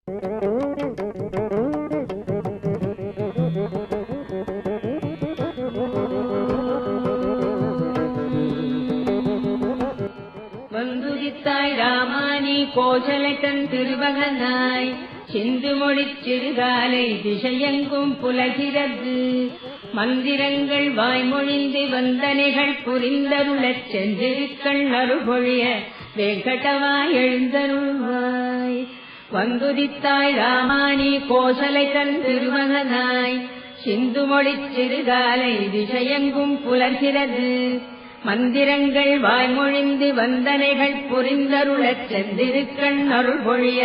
வந்துதித்தாய் ராமானி கோசலைத்தன் திருமகனாய் சிந்து மொழிச் சிறுகாலை திசையெங்கும் புலகிறது. மந்திரங்கள் வாய்மொழிந்து வந்தனைகள் புரிந்தருளச் சென்றிருக்கள் அருள்பொழிய வெங்கடவாய் எழுந்தருள்வாய். வந்துதித்தாய் ராமானி கோசலைத்தன் திருமகனாய் சிந்து மொழிச் சிறுகாலை திசையெங்கும் புலர்கிறது. மந்திரங்கள் வாய்மொழிந்து வந்தனைகள் புரிந்தருளச் சென்றிருக்கள் அருள்பொழிய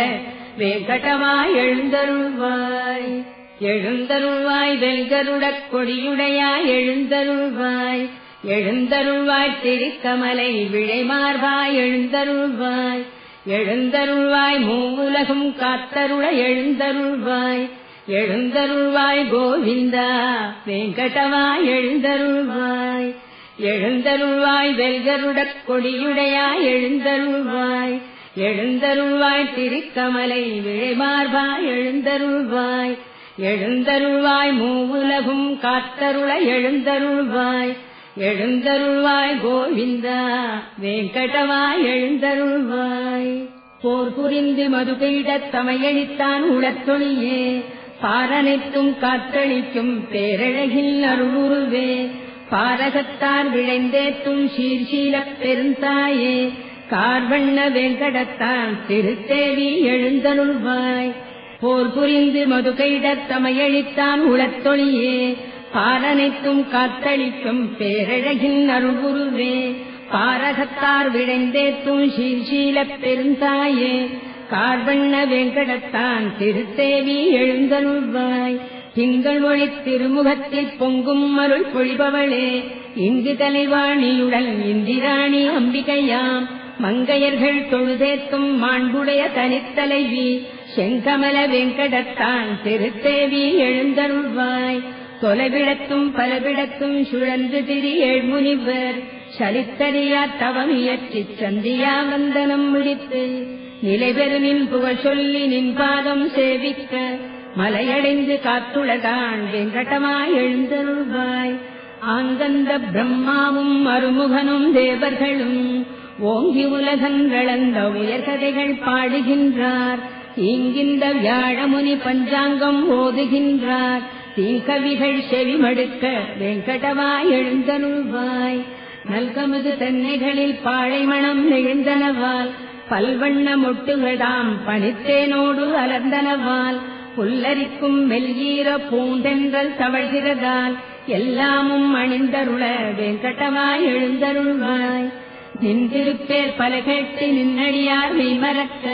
வெங்கடவாய் எழுந்தருள்வாய். எழுந்தருள்வாய் வெல்கருடக் கொடியுடையாய் எழுந்தருள்வாய். எழுந்தருள்வாய் திருக்கமலை விழைமார்வாய் எழுந்தருள்வாய். எழுந்தருள்வாய் மூவுலகும் காத்தருள எழுந்தருள்வாய். எழுந்தருள்வாய் கோவிந்தா வெங்கடவாய் எழுந்தருள்வாய். எழுந்தருள்வாய் வெல்கருடக் கொடியுடையாய் எழுந்தருள்வாய். எழுந்தருள்வாய் திருக்கமலை விழைமார்வாய் எழுந்தருள்வாய். எழுந்தருள்வாய் மூவுலகும் காத்தருள எழுந்தருள்வாய். எழுந்தருள்வாய் கோவிந்தா வெங்கடவாய் எழுந்தருள்வாய். போர் புரிந்து மதுபீடத் தமையளித்தான் உளத்தொழியே பாரனைத்தும் காத்தளிக்கும் பேரழகில் அருளுருவே. பாரகத்தார் விளைந்தேத்தும் சீர்சீலப் பெருந்தாயே கார்வண்ண வெங்கடத்தான் திருத்தேவி எழுந்தருள்வாய். போர் புரிந்து மதுகைடத் தமையளித்தான் உளத்தொழியே பாரனைத்தும் காத்தளிக்கும் பேரழகின் அருள்குருவே. பாரகத்தார் விளைந்தேத்தும் சீர்சீலப் பெருந்தாயே கார்வண்ண வெங்கடத்தான் திருத்தேவி எழுந்தருள்வாய். திங்கள் ஒளி திருமுகத்தில் பொங்கும் அருள் பொழிபவளே இங்கு தலைவாணியுடன் இந்திராணி அம்பிகையாம். மங்கையர்கள் தொழுதேத்தும் மாண்புடைய தனித்தலைவி செங்கமல வெங்கடத்தான் திருத்தேவி எழுந்தருள்வாய். தொலைவிடத்தும் பலவிடத்தும் சுழன்று திரி ஏழ்முனிவர் சலித்தறியா தவமியற்றிச் சந்தியா வந்தனம் முடித்து நிலைபெறு நின் புகழ் சொல்லி நின் பாதம் சேவிக்க மலையடைந்து காத்துளதான் வெங்கடமாய் எழுந்தருள்வாய். ஆங்கந்த பிரம்மாவும் அருமுகனும் தேவர்களும் ஓங்கி உலகங்களந்த உயர்கதைகள் பாடுகின்றார். இங்கிந்த வியாழமுனி பஞ்சாங்கம் ஓதுகின்றார். தீங்கவிகள் செவிமடுக்க வெங்கடவாய் எழுந்தருள்வாய். நல்கமுது தென்னைகளில் பாழைமணம் நெழுந்தனவால் பல்வண்ண மொட்டுகளாம் பனித்தேனோடு அலர்ந்தனவால் புல்லரிக்கும் மெல்ஈர பூண்டென்றல் தவழ்கிறதால் எல்லாமும் அணிந்தருள வெங்கடவாய் எழுந்தருள்வாய். நின்றிருப்பேர் பல கேட்டு நின்னடியார் மெய்மறக்க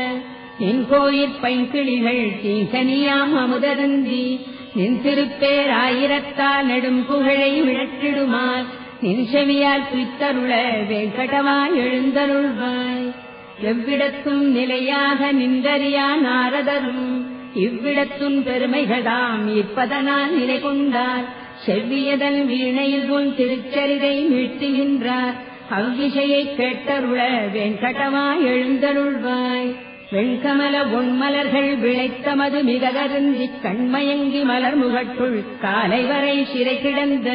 நின் கோயிற் பைங்கிளிகள் தீங்கனியாம் அமுதருந்தி நின் திருப்பேர் ஆயிரத்தால் நெடும் புகழை விழற்றிடுமால் நின் செவியால் துய்த்தருள வெங்கடவாய் எழுந்தருள்வாய். எவ்விடத்தும் நிலையாக நின்றறியா நாரதரும் இவ்விடத்தும் பெருமைகளாம் இருப்பதனால் நிலை கொண்டார். செவ்வியதன் வீணையில் உன் திருச்சரிதை மீட்டுகின்றார். அவ்விசையை கேட்டருள வெங்கடவாய் எழுந்தருள்வாய். வெண்கமல ஒன்மலர்கள் விளைத்தமது மிக கருந்திக் கண்மயங்கி மலர் முகட்டுள் காலை வரை சிறை கிடந்த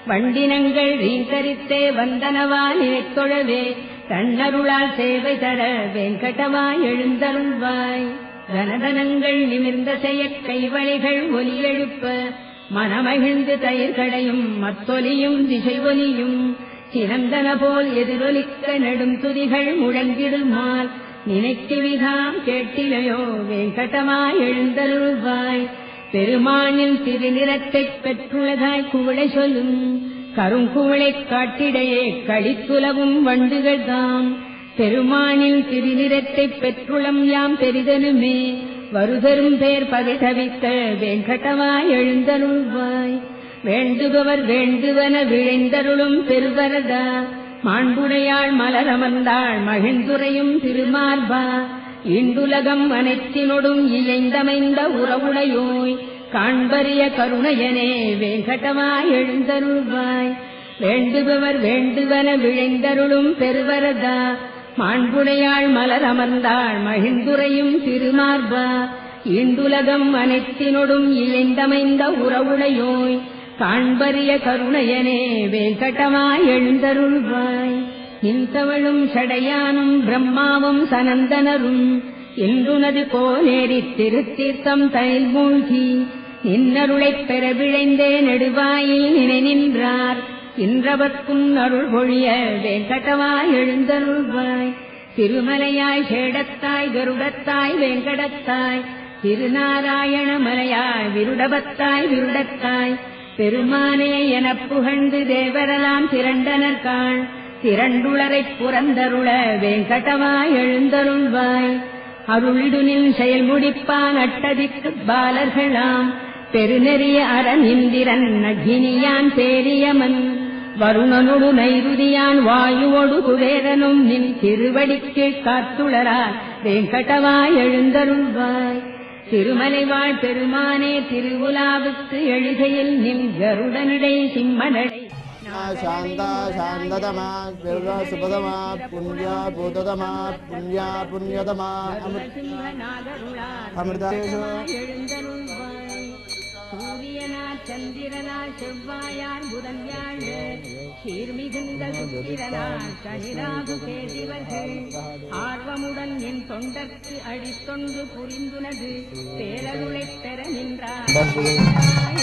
வண்டினங்கள் ரீங்கரித்தே வந்தனவால் நினைத்தொழவே தன்னருளால் சேவை தர வெங்கடவாய் எழுந்தருள்வாய். தனதனங்கள் நிமிர்ந்த செயற் கைவளைகள் ஒலியெழுப்ப மனமகிழ்ந்து தயிர்களையும் மத்தொலியும் திசை ஒலியும் சிறந்தன போல் எதிரொலிக்க நெடும் துதிகள் முழங்கிடுமால் நினைத்துவிகாம் கேட்டிலையோ வெங்கடவாய் எழுந்தருள்வாய். பெருமானின் திருநிறத்தைப் பெற்றுள்ளதாய் குவளை சொல்லும் கருங்குவளைக் காட்டிடையே களித்துலவும் வண்டுகள் தாம். பெருமானின் திருநிறத்தைப் பெற்றுளம் யாம் பெரிதனுமே வருதரும் பேர் பகை தவித்த வெங்கடவாய் எழுந்தருள்வாய். வேண்டுபவர் வேண்டுவன விழைந்தருளும் பெருவரதா மாண்புடையாள் மலரமர்ந்தாள் மகிழ்ந்துரையும் திருமார்பா. இண்டுலகம் அனைத்தினொடும் இயைந்தமைந்த உறவுடையோய் காண்பரிய கருணையனே வெங்கடவாய் எழுந்தருள்வாய். வேண்டுபவர் வேண்டுவன விழைந்தருளும் பெருவரதா மாண்புடையாள் மலரமர்ந்தாள் மகிழ்ந்துரையும் திருமார்பா. ஈண்டுலகம் அனைத்தினொடும் இழைந்தமைந்த உறவுடையோய் காண்பரிய கருணையனே வேங்கடமாய் எழுந்தருள்வாய். நின்றவளும் சடையானும் பிரம்மாவும் சனந்தனரும் இன்றுனது போலேறித் திருத்தீர்த்தம் தனில் மூழ்கி நின்னருளைப் பெற விழைந்தே நெடுவாயில் நினை நின்றார். இன்றவர்க்கும் அருள் பொழிய வேங்கடமாய் எழுந்தருள்வாய். திருமலையாய் சேடத்தாய் கருடத்தாய் வேங்கடத்தாய் திருநாராயண மலையாய் விருடபத்தாய் விருடத்தாய் பெருமானே எனப் புகழ்ந்து தேவரெல்லாம் திரண்டனர்காள். திரண்டுளரைப் புறந்தருள வேங்கடமாய் எழுந்தருள்வாய். அருளிடுனின் செயல் முடிப்பான் அட்டதிக்கு பாலர்களாம் பெருநெறிய அரநிந்திரன் அக்னியான் பேரியமன் வருணனொடு நைருதியான் வாயுவொடு குபேரனும் நின் திருவடிக்கு காத்துளரார் வேங்கடமாய் எழுந்தருள்வாய். திருமலைவாழ் பெருமானே திருவுலாவுக்கு எழுகையில் நின் கருடனடை சிம்மனடை शांता शांततमा सुपदमा पुण्या भूततमा पुण्या पुण्यतमा अमृतेषु சூரியனார் சந்திரனார் செவ்வாயார் புதன் வியாழர் சீர்மிகுந்த சுக்கிரனார் சனிராகு கேதிவர்கள் ஆர்வமுடன் என் தொண்டர்க்கு அடித்தொண்டு புரிந்துனது பேரருளைப் பெற நின்றார்.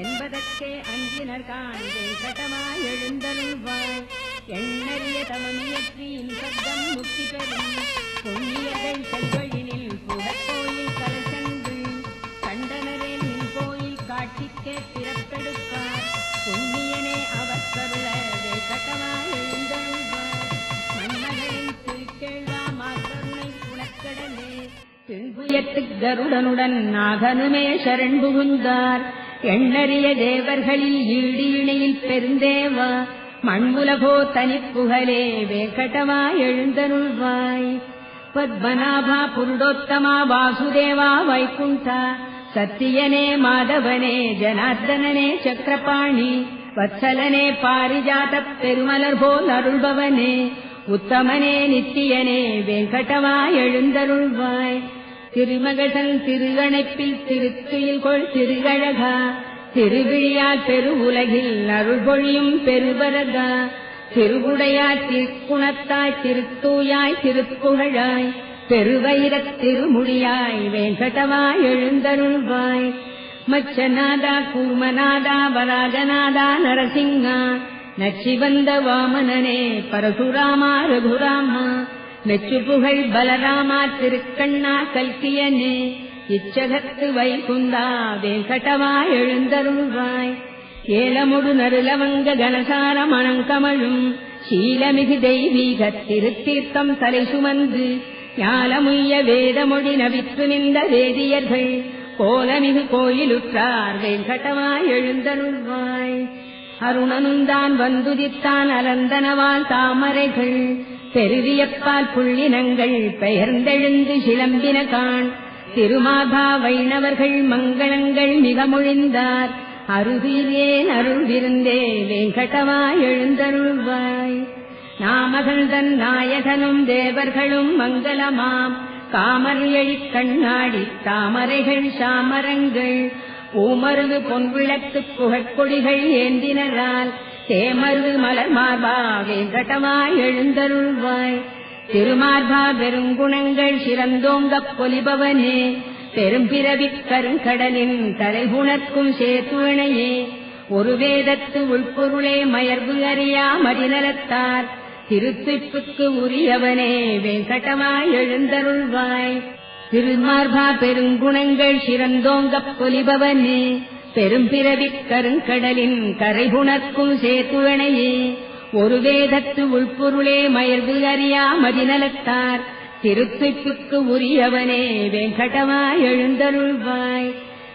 என்பதற்கே அஞ்சினர்கான் வேங்கடமாய் எழுந்தருள்வாய். எண்ணறிய தமமியற்றியின் சப்தம் முக்தி பெறும் புண்ணியர்கள் செல்வழினில் புகழ்கோயில் கலசன்று கண்டனரே நின் கோயில் காட்சிக்கே பிறப்பெடுப்பார். புண்ணியனே அவர் கருள வேங்கடமாய் எழுந்தருள்வாய். மன்மகளின் திருக்கேள்வா மாக்கருணை குணக்கடலே திண்புயத்துக் கருடனுடன் நாகனுமே சரண் புகுந்தார். எண்ணறிய தேவர்களில் ஈடு இணையில் பெருந்தேவா மண்முலகோ தனிப்புகழே வேங்கடமாய் எழுந்தருள்வாய். பத்மநாபா புருடோத்தமா வாசுதேவா வைகுண்டா சத்தியனே மாதவனே ஜனார்தனனே சக்கரபாணி வத்சலனே பாரிஜாத பெருமலர் போல் அருள்பவனே உத்தமனே நித்தியனே வேங்கடமாய் எழுந்தருள்வாய். திருமகசன் திருகணைப்பில் திருத்துயில் கொள் திருகழகா திருவிழியார் பெருவுலகில் அருள்பொழியும் பெருபரதா திருவுடையார் திருக்குணத்தாய் திருத்தூயாய் திருப்புகழாய் பெருவைரத் திருமுடியாய் வேங்கடமாய் எழுந்தருள்வாய். மச்சநாதா கூர்மநாதா வராகநாதா நரசிங்கா நச்சிவந்த வாமனனே பரசுராமா ரகுராமா மெச்சு புகழ் பலராமா திருக்கண்ணா கல்கியனே இச்சகத்து வைகுந்தா வேங்கடமாய் எழுந்தருள்வாய். ஏலமுடு நருலவங்க கனசார மணங்கமழும் சீலமிகு தெய்வீக திருத்தீர்த்தம் தலை சுமந்து ஞாலமுய்ய வேதமொழி நவித்து நின்ற வேதியர்கள் கோலமிகு கோயிலுற்றார் வேங்கடமாய் எழுந்தருள்வாய். அருணனுந்தான் வந்துதித்தான் அலந்தனவால் தாமரைகள் பெருவியப்பால் புள்ளினங்கள் பெயர்ந்தெழுந்து சிலம்பினகான் திருமாபா வைணவர்கள் மங்களங்கள் மிக மொழிந்தார். அருகிலேன் அருள் விருந்தே வேங்கடமாய் எழுந்தருள்வாய். நாமகள்தன் நாயகனும் தேவர்களும் மங்களமாம் காமர் எழிக் கண்ணாடி தாமரைகள் சாமரங்கள் பூமருது பொன்விளக்கு புகழ்கொடிகள் ஏந்தினரால் தேமருது மலர் மார்பா வேங்கடமாய் எழுந்தருள்வாய். திருமார்பா பெருங்குணங்கள் சிறந்தோங்கப் பொலிபவனே பெரும்பிறவிக் கருங்கடலின் தலைகுணர்க்கும் சேத்துணையே ஒரு வேதத்து உள்பொருளே மயர்வு அறியா மதிநலத்தார் திருத்திப்புக்கு உரியவனே வேங்கடமாய் எழுந்தருள்வாய். திருமார்பா பெருங்குணங்கள் சிறந்தோங்கப் பொலிபவனே பெரும்பிறவிக் கருங்கடலின் கரைகுணர்க்கும் சேத்துணையே ஒரு வேதத்து உள்பொருளே மயர்வு அறியா மதிநலத்தார் திருத்திப்புக்கு உரியவனே வேங்கடமாய் எழுந்தருள்வாய்.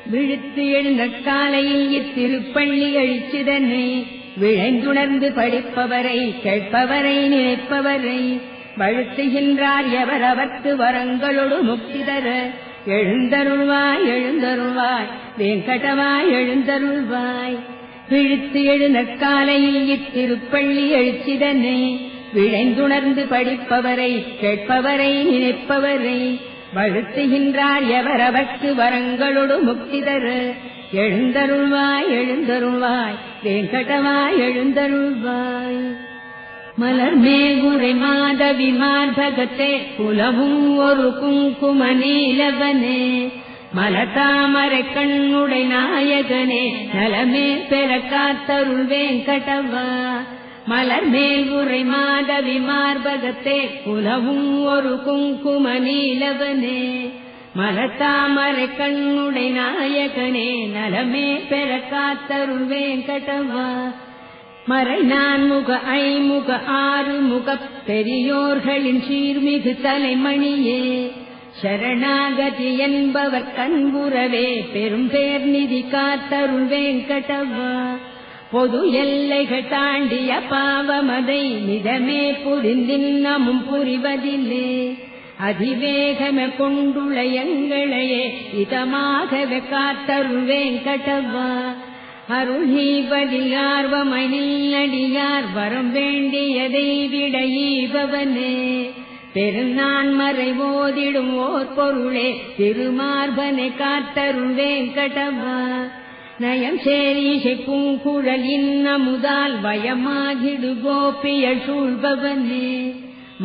விழுத்து எழுந்தக்காலையில் இத்திருப்பள்ளி எழுச்சிதனை விழைந்துணர்ந்து படிப்பவரை கேட்பவரை நினைப்பவரை வழுத்துகின்றார் எவர் அவர்க்கு வரங்களொடு முக்தி தர எழுந்தருள்வாய் எழுந்தருள்வாய் வெங்கடவாய் எழுந்தருள்வாய். விழித்து எழு நற்காலையில் இத்திருப்பள்ளி எழுச்சிதனை விழைந்துணர்ந்து படிப்பவரை கேட்பவரை நினைப்பவரை வழுத்துகின்றார் எவரவர்க்கு வரங்களோடு முக்தி தரு. எழுந்தருள்வாய் எழுந்தருள்வாய் வெங்கடவாய் எழுந்தருள்வாய். மலர் மேகுரை மாதவி மார்பகத்தே குலவும் ஒரு குங்கும நீலவனே மலதாமரை கண்ணுடை நாயகனே நலமே பெற காத்தருள் வெங்கடவா. மலர் மேல்குரை மாதவி மார்பகத்தே குலவும் ஒரு குங்கும நீலவனே மலதாமரை கண்ணுடை நாயகனே நலமே பெற காத்தருள் வெங்கடவா. மறை நான்முக ஐமுக ஆறுமுக பெரியோர்களின் சீர்மிகு தலைமணியே சரணாகதி என்பவர் கண்புறவே பெரும் பேர் நிதி காத்தருள் வெங்கடவா. பொது எல்லைகள் தாண்டிய பாவமதை நிதமே புரிந்தின்னமும் புரிவதில்லே அதிவேகமே கொண்டுள்ள எங்களையே இதமாகவே காத்தருள் வெங்கடவா. அருள் நீவதில் ஆர்வமை நில்லடியார் வரம் வேண்டியதை விட ஈபவனே பெருநான் மறை ஓதிடும் ஓர் பொருளே திருமார்பனை காத்தருள் வெங்கடவா. நயம் சேரீசை பூங்குழல் இன்னமுதால் வயமாகிடு கோபியல் சூழ்பவனே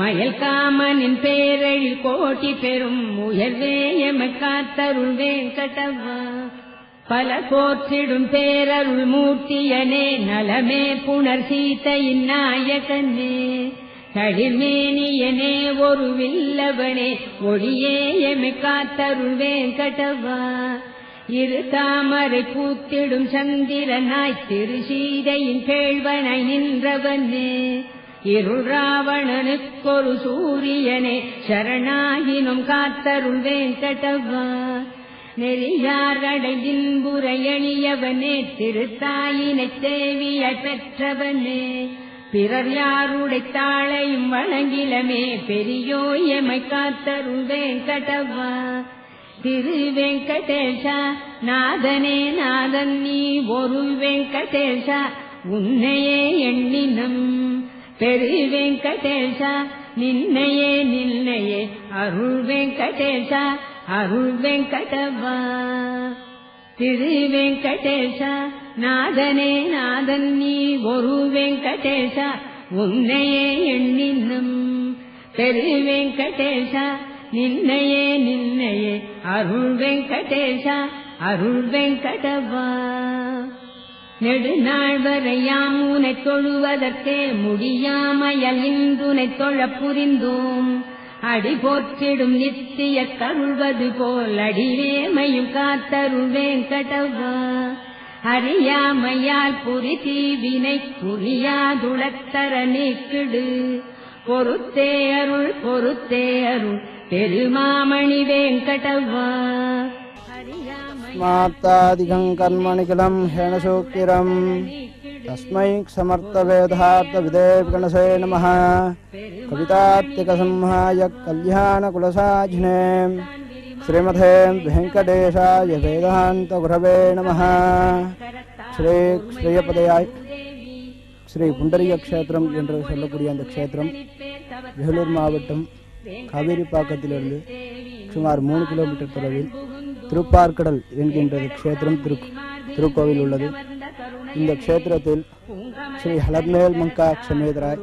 மயல் காமனின் பேரழி கோட்டி பெரும் உயர்வே எமை காத்தருள் வெங்கடவா. பல போற்றிடும் பேரருள் மூர்த்தியனே நலமே புனர் சீதையின் நாயகனே தளிர்மேனியனே ஒரு வில்லவனே ஒளியே எமை காத்தருள் வெங்கடவா. இரு தாமரை பூத்திடும் சந்திரனாய் திருசீதையின் கேழ்வனாய் நின்றவனே இருள் ராவணனுக்கொரு சூரியனே சரணாகினும் காத்தருள் வெங்கடவா. நெறியாரடையின்புற எளியவனே திருத்தாயினை தேவியாய் பெற்றவனே பிறர் யாருடை தாளையும் வணங்கிலமே பெரியோ எமை காத்தருள் வெங்கடவா. திரு வெங்கடேஷா நாதனே நாதன் நீ ஒரு வெங்கடேஷா உன்னையே எண்ணினம் பெரு வெங்கடேஷா நின்னையே நின்னையே அருள் வெங்கடேஷா அருள் வெங்கடவா. திரு வெங்கடேஷா நாதனே நாதன் நீ ஒரு வெங்கடேஷா உன்னையே எண்ணினம் பெரு வெங்கடேஷா நின்னையே நின்னையே அருள் வெங்கடேஷா அருள் வெங்கடவா. நெடுநாள் வரையாம் உனை தொழுவதற்கே முடியாமையல் இன்றுனை தொழ புரிந்தோம் அடி போற்றிடும் நித்திய கருள்வது போல் அடிவேமையும் காத்தருள் வெங்கடவா. அறியாமையால் புரி தீவினை புரியாதுளத்தர நீக்கிடு பொறுத்தே அருள் பெருமாமணி வெங்கடவா. ஸ்மார்த்தாதிகம் கர்மணிகிலம் ஹேனசோக்கிரம் தஸ்மை சமர்த்தவேதார்த்தவிதே கணசே நமः. கவிதார்த்திகசம்ஹாய கல்யாணகுலசாஜினே ஸ்ரீமதே வெங்கடேஷாய வேதாந்தகுரவே நமः. ஸ்ரீயப்பதையாய் ஸ்ரீ புண்டரீக க்ஷேத்திரம் என்று சொல்லக்கூடிய அந்த க்ஷேத்திரம் வேலூர் மாவட்டம் காவேரிப்பாக்கத்திலிருந்து சுமார் 3 கிலோமீட்டர் தொலைவில் திருப்பார்கடல் என்கின்ற க்ஷேத்திரம் திருக்கோவில் உள்ளது. இந்த க்ஷேத்திரத்தில் ஸ்ரீ ஹலர்மேல் மங்கா க்ஷமேதராய்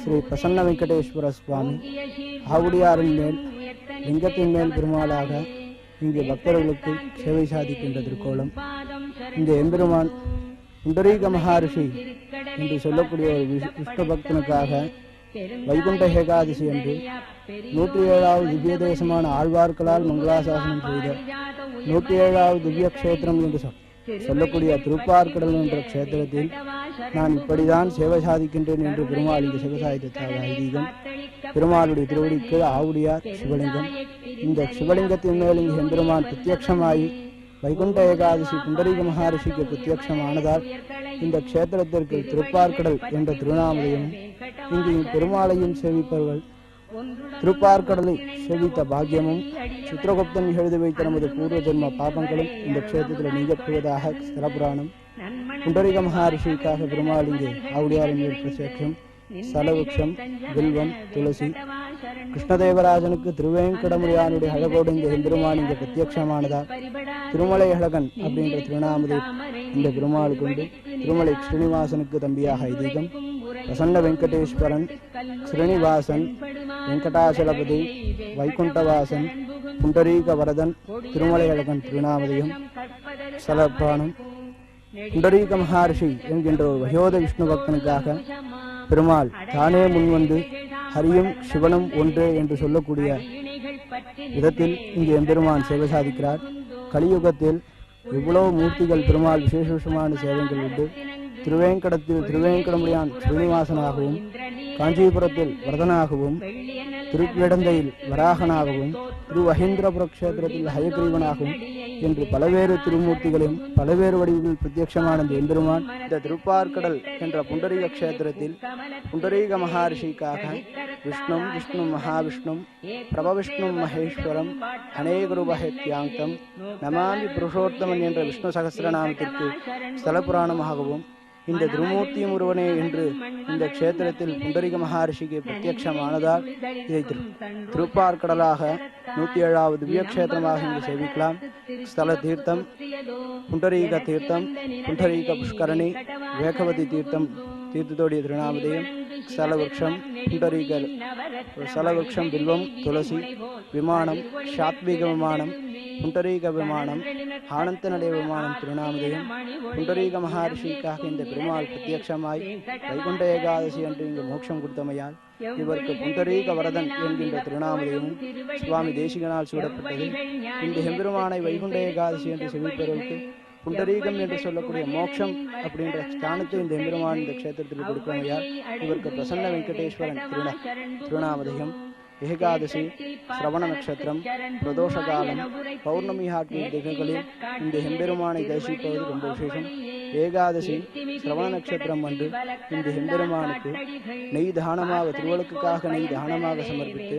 ஸ்ரீ பிரசன்ன வெங்கடேஸ்வர சுவாமி ஆவுடியாரின் மேல் லிங்கத்தின் மேல் பெருமாளாக இங்கு பக்தர்களுக்கு சேவை சாதிக்கின்ற திருக்கோலம். இந்த எம்பெருமான் புண்டரீக மகாரிஷி என்று சொல்லக்கூடிய ஒரு விஷ்ணு பக்தனுக்காக வைகுண்ட ஏகாதசி என்று 107வது திவ்ய தேசமான ஆழ்வார்களால் மங்களாசாசனம் செய்த 107வது திவ்ய கஷேத்திரம் என்று சொல்லக்கூடிய திருப்பார்கடல் என்ற க்ஷேத்திரத்தில் நான் இப்படிதான் சேவை சாதிக்கின்றேன் என்று பெருமாள் இந்த சிவசாயுதத்தாக ஐதீகம். பெருமாளுடைய திருவடிக்கு ஆவுடியார் சிவலிங்கம். இந்த சிவலிங்கத்தின் மேல் இங்கு எம்பெருமான் பிரத்யட்சமாகி வைகுண்ட ஏகாதசி புண்டரீக மகாரிஷிக்கு பிரத்யட்சமானதால் இந்த க்ஷேத்திரத்திற்கு திருப்பார்கடல் என்ற திருநாமதையும் இங்கு பெருமாளையும் சேவிப்பவர்கள் திருப்பார்கடலை சேவித்த பாக்கியமும் சித்திரகுப்தன் எழுதி வைத்த நமது பூர்வ ஜென்ம பாபங்களும் இந்த க்ஷேத்திரத்தில் நீங்கப்படுவதாக ஸ்தலபுராணம். புண்டரிக மகாரிஷிக்காக பெருமாள் இங்கே ஆவுடையாரின் மேல் பிரத்யட்சம். ஸ்தலவிருட்சம், வில்வம், துளசி. கிருஷ்ணதேவராஜனுக்கு திருவேங்கடமுடியானுடைய அழகோடு இந்த எம்பெருமான் இங்கே பிரத்யட்சமானதால் திருமலை அழகன் அப்படின்ற திருநாமதை இந்த பெருமாளுக்கு உண்டு. திருமலை ஸ்ரீனிவாசனுக்கு தம்பியாக ஐதீகம். பிரசன்ன வெங்கடேஸ்வரன், ஸ்ரீனிவாசன், வெங்கடாசலபதி, வைகுண்டவாசன், புண்டரீக வரதன், திருமலை அழகன் திருநாமதையும் ஸ்தலபுராணம். புண்டரீக மகர்ஷி என்கின்ற ஒரு வயோத விஷ்ணு பக்தனுக்காக பெருமாள் தானே முன்வந்து ஹரியும் சிவனும் ஒன்றே என்று சொல்லக்கூடிய விதத்தில் இங்கு எம்பெருமான் சேவை சாதிக்கிறார். கலியுகத்தில் எவ்வளவு மூர்த்திகள் பெருமாள் விசேஷமான சேவைகள் உண்டு. திருவேங்கடத்தில் திருவேங்கடமுடியான் ஸ்ரீனிவாசனாகவும், காஞ்சிபுரத்தில் வரதனாகவும், திருக்கிடந்தையில் வராகனாகவும், திருவஹீந்திரபுர கஷேத்திரத்தில் ஹயக்ரீவனாகவும் என்று பலவேறு திருமூர்த்திகளையும் பலவேறு வடிவங்களில் பிரத்யட்சமான இந்த எம்பெருமான் இந்த திருப்பார்கடல் என்ற புண்டரீக கஷேத்திரத்தில் புண்டரீக மகர்ஷிக்காக விஷ்ணு மகாவிஷ்ணும் பிரபவிஷ்ணு மகேஸ்வரம் அநேகரூபஹத்யாங்கம் நமாமி புருஷோத்தமன் என்ற விஷ்ணு சகசிரநாமத்திற்கு ஸ்தலபுராணமாகவும் இந்த திருமூர்த்தியும் ஒருவனே என்று இந்த க்ஷேத்திரத்தில் புண்டரிக மகர்ஷிக்கு பிரத்யட்சமானதால் இதை திருப்பார்கடலாக 107வது திவ்ய க்ஷேத்திரமாக இங்கு சேவிக்கலாம். ஸ்தல தீர்த்தம், புண்டரீக தீர்த்தம், புண்டரீக புஷ்கரணி, வேகவதி தீர்த்தம் தீர்த்தத்தோடைய திருநாமதேயம். ஸ்தலவிருட்சம் புண்டரீக ஸ்தலவிருட்சம், பில்வம், துளசி, விமானம், சாத்வீக விமானம், புண்டரீக விமானம், ஆனந்த நடை விமானம் திருநாமதேயம். புண்டரீக மகர்ஷிக்காக இந்த பெருமாள் பிரத்யட்சமாய் வைகுண்ட ஏகாதசி என்று இங்கு மோட்சம் கொடுத்தமையால் இவருக்கு புண்டரீக வரதன் என்கின்ற திருநாமதேயமும் சுவாமி தேசிகனால் சூடப்பட்டது. இந்த எம்பெருமானை வைகுண்ட ஏகாதசி என்று செவிப்பவர்களுக்கு புண்டரீகம் என்று சொல்லக்கூடிய மோட்சம் அப்படின்ற ஸ்தானத்தை இந்த எம்பெருமான் இந்த க்ஷேத்திரத்தில் கொடுக்கமையால் இவருக்கு பிரசன்ன வெங்கடேஸ்வரன் திருநாமதேயம். ஏகாதசி, சிரவண நட்சத்திரம், பிரதோஷ காலம், பௌர்ணமி ஆகிய திகழ்களில் இந்த எம்பெருமானை தரிசிப்பது ரொம்ப விசேஷம். ஏகாதசி சிரவண நட்சத்திரம் அன்று இந்த எம்பெருமானுக்கு நெய் தானமாக திருவழுக்குக்காக நெய் தானமாக சமர்ப்பித்து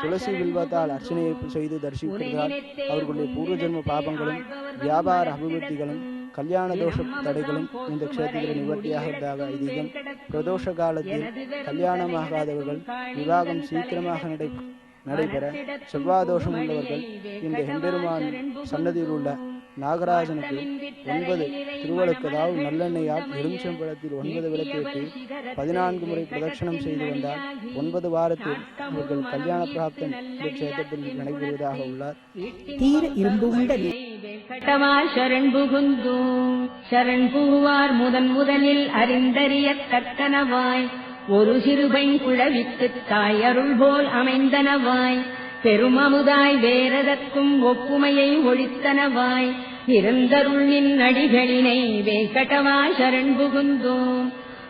துளசி வில்வத்தால் அர்ச்சனையை செய்து தரிசிப்பதால் அவர்களுடைய பூர்வ ஜென்ம பாபங்களும் வியாபார அபிவிருத்திகளும் கல்யாண தோஷ தடைகளும் இந்த க்ஷேத்திரத்தில் நிவர்த்தியாக ஐதீகம். பிரதோஷ காலத்தில் கல்யாணமாகாதவர்கள் விவாகம் சீக்கிரமாக நடைபெற செவ்வாதோஷம் உள்ளவர்கள் இந்த எம்பெருமான் சன்னதியில் உள்ள நாகராஜனுக்கு 9 திருவழுக்கு, அதாவது நல்லெண்ணெயால் எலுமிச்சம்பழத்தில் 9 விளக்கேற்றி 14 முறை பிரதட்சணம் செய்து வந்தால் 9 வாரத்தில் அவர்கள் கல்யாண பிராப்தம் இந்த க்ஷேத்திரத்தில் நடைபெறுவதாக உள்ளார். தீர இரும்பு சரண் புகுந்தோம். சரண் புகுவார் முதலில் அறிந்தறிய தக்கனவாய் ஒரு சிறுபெண் குழவிக்கு தாய் அருள் போல் அமைந்தனவாய் பெருமமுதாய் வேறதற்கும் ஒப்புமையை ஒழித்தனவாய் இருந்தருளின் அடிகளினை வேங்கடவா சரண் புகுந்தோம்.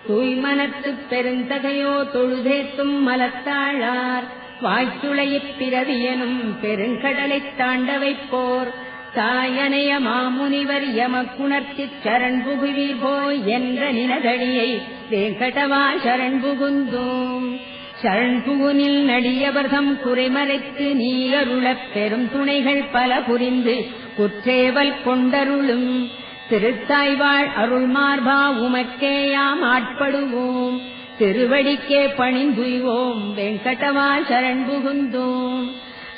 தூய்மனத்து பெருந்தகையோ தொழுதேத்தும் மலத்தாழார் வாய்த்துளையிற் பிறவியனும் பெருங்கடலைத் தாண்ட வைப்போர் தாயனைய மாமுனிவர் எமக்குணர்த்திச் சரண் புகுவீர் போய் என்ற நினதடியை வேங்கடவா சரண் புகுந்தோம். சரண் புகுனில் நடியவர்தம் குறைமறைத்து நீயருளப் பெரும் துணைகள் பல புரிந்து குற்றேவல் கொண்டருளும் திருத்தாய்வாழ் அருள் மார்பா உமக்கேயாம் ஆட்படுவோம். திருவடிக்கே பணிந்துய்வோம் வேங்கடவா சரண் புகுந்தோம்.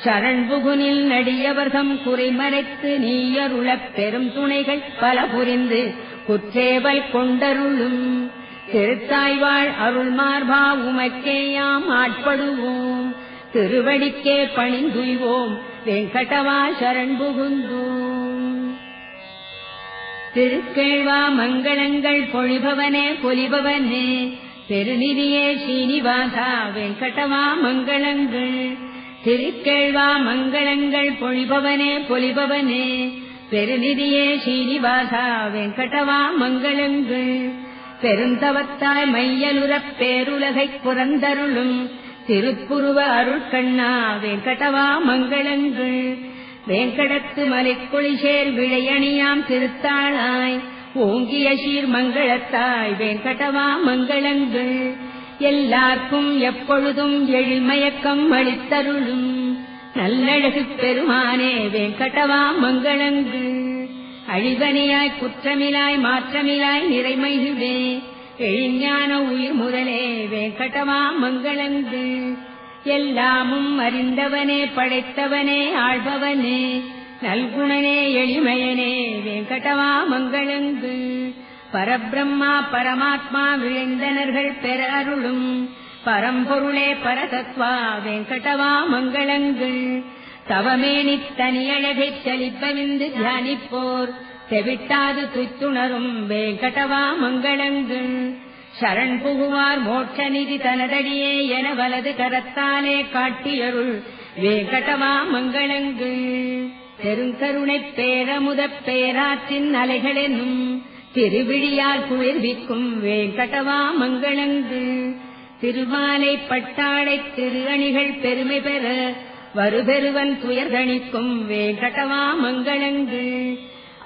சரண் புகுனில் நடியவர்தம் குறைமறைத்து நீயருளப் பெரும் துணைகள் பல புரிந்து குற்றேவல் கொண்டருளும் திருத்தாய்வாழ் அருள் மார்பா உமக்கேயாம் ஆட்படுவோம். திருவடிக்கே பணிந்துய்வோம் வேங்கடவா சரண் புகுந்தோம். திருக்கேழ்வா மங்களங்கள் பொழிபவனே பொலிபவனே பெருநிதியே ஸ்ரீனிவாசா வெங்கடவா மங்களங்கள். திருக்கேழ்வா மங்களங்கள் பொழிபவனே பொலிபவனே பெருநிதியே ஸ்ரீனிவாசா வெங்கடவா மங்களங்கள். பெருந்தவத்தாய் மையலுறப் பேருலகைப் புறந்தருளும் திருப்புருவ அருட்கண்ணா வெங்கடவா மங்களங்கள். வேங்கடத்து மலைக்குளிசேர் விளையணியாம் திருத்தாளாய் ஓங்கிய சீர் மங்களத்தாய் வேங்கடவா மங்களங்கள். எல்லார்க்கும் எப்பொழுதும் எழில்மயக்கம் அளித்தருளும் நல்லழகு பெருமானே வெங்கடவா மங்களங்கள். அழிவனியாய் குற்றமிலாய் மாற்றமிலாய் நிறைமையுடே எழிஞான உயிர் முதலே வெங்கடவா மங்களங்கள். எல்லாமும் அறிந்தவனே படைத்தவனே ஆள்பவனே நல்குணனே எளிமையனே வெங்கடவா மங்களங்கள். பரபிரம்மா பரமாத்மா விளைந்தனர்கள் பெற அருளும் பரம்பொருளே பரதத்வா வெங்கடவா மங்களங்கள். தவமேனி தனியழகைச் செழிப்பவிந்து தியானிப்போர் செவிட்டாது துய்த்துணரும் வெங்கடவா மங்களங்கள். சரண் புகுவார் மோட்ச நிதி தனதடியே என வலது கரத்தாலே காட்டியருள் வெங்கடவா மங்களங்கள். பெருங்கருணைப் பேரமுதப் பேராற்றின் அலைகளென்னும் திருவிழியால் குளிர்விக்கும் வெங்கடவா மங்களங்கள். திருமாலை பட்டாடை திரு அணிகள் பெருமை பெற வருபெருவன் துயர்தணிக்கும் வெங்கடவா மங்களங்கள்.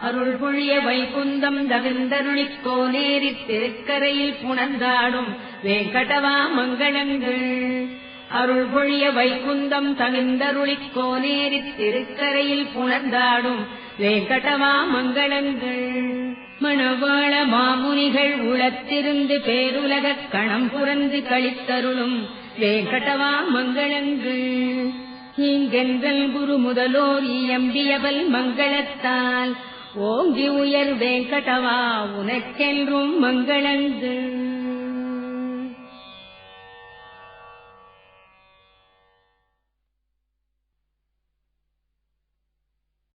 அருள் பொழிய வைகுந்தம் தவிர்ந்தருளிக் கோனேரித் திருக்கரையில் புணர்ந்தாடும் வெங்கடவா மங்களங்கள். அருள் பொழிய வைகுந்தம் தவிர்ந்தருளிக் கோனேரித் திருக்கரையில் புணர்ந்தாடும் வெங்கடவா மங்களங்கள். மணவாள மாமுனிகள் உளத்திருந்து பேருலகக் கணம் புரந்து கழித்தருளும் வெங்கடவா மங்களங்கள். இங்கென்றல் குரு முதலோர் இயம்பியவல் மங்களத்தால் ஓங்கி உயர் வெங்கடவா உனக்கென்றும் மங்களங்கள்.